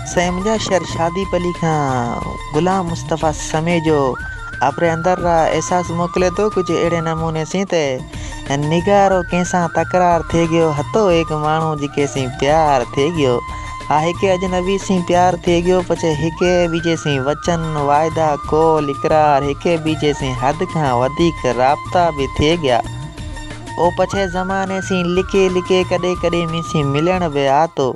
सैमजा शहर शादी पली खां गुलाम मुस्तफ़ा समय जो अपने अंदर रा एहसास मोकले तो कुछ अड़े नमूने से ते निगारो कैसा तकरार थे गयो हतो एक मानू जिके से प्यार थे गयो आ हिके अजनबी से प्यार थे गयो पछे हिके बीजे से वचन वायदा कोल इकरार हिके बीजे से हद खां वधिक राब्ता भी थे गया ओ पछे ज़माने से लिखे लिखे कदे कदे मिसी मिलन बे आतो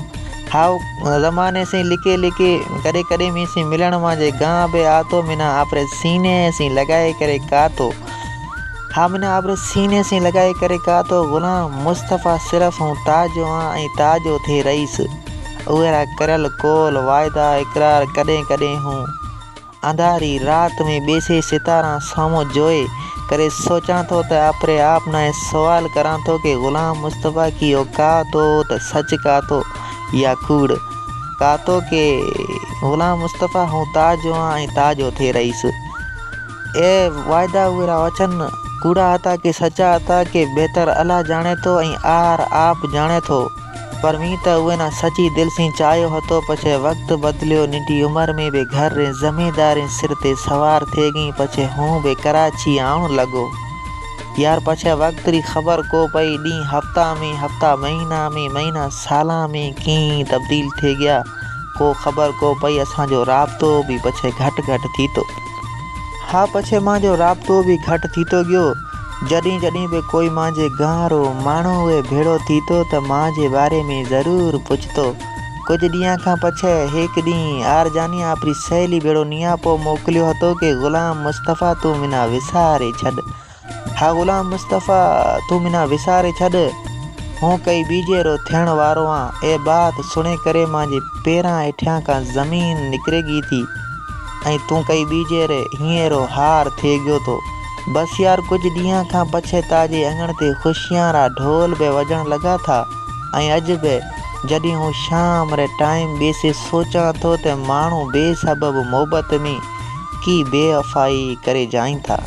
हाउ ज़माने से लिखे लिखे कदे कदे मिसी मिलन माजे गां बे आतो मिना आपरे सीने से लगाए करे कातो हाँ मिना आपरे सीने से लगाए करे कातो गुलाम मुस्तफ़ा सिर्फ हूँ ताजो हाँ ताजो थे रईस उहरा करल कोल वायदा इकरार कदे कदे हूँ अंधारी रात में बेसे सितारा सामो जोए करे सोचा तो आपरे आप ना सवाल करा तो कि गुलाम मुस्तफ़ा की औकात तो सच का तो या कूड़ का तो के गुलाम मुस्तफ़ा हूँ ताजो हाँ ताजो थे रईस ए वायदा हुआ वचन कूड़ा था कि सच्चा था कि बेहतर अल्लाह जाने तो आर आप जाने तो पर मी तो उहे ना सची दिल से चायो हतो पछे वक्त बदलियो निटी उम्र में बे घर रे ज़मींदारी सिर ते सवार थे गई पछे हूँ बे कराची आउण लगो यार पछे वक्त री खबर को पई डी हफ्ता महीना साला में की तब्दील थे गया को खबर को पई असांजो राब्तो भी पछे घट थी तो हाँ पछे मांजो राब्तो भी घट थी तो गयो जॾहिं जॾहिं भी कोई मांजे गारो माण्हू वे भेड़ो थी तो त मांजे बारे में ज़रूर पुछतो कुछ ॾींहं खां पछे एक ॾींहुं आर जानी आपरी सहेली भेड़ो नियापो मोकिलियो हतो कि गुलाम मुस्तफ़ा तू मिना विसारे छॾ हाँ गुलाम मुस्तफ़ा तू मिना विसारे छॾ हूँ कई बीजे रो थियण वारो ए बात सुने करे मांजे पेरां हेठियां का ज़मीन निकिरेगी थी तू कई बीजे रे हीअं हार थे गयो तो बस यार कुछ ॾींहं खां पछे ताजे अंगण ते खुशियां रा ढोल बे वजण लगा था अज बे जॾहिं हूँ शाम रे टाइम बेसे सोचा तो ते माण्हू बेसबब मोहब्बत में की बेवफ़ाई करे जाइन था।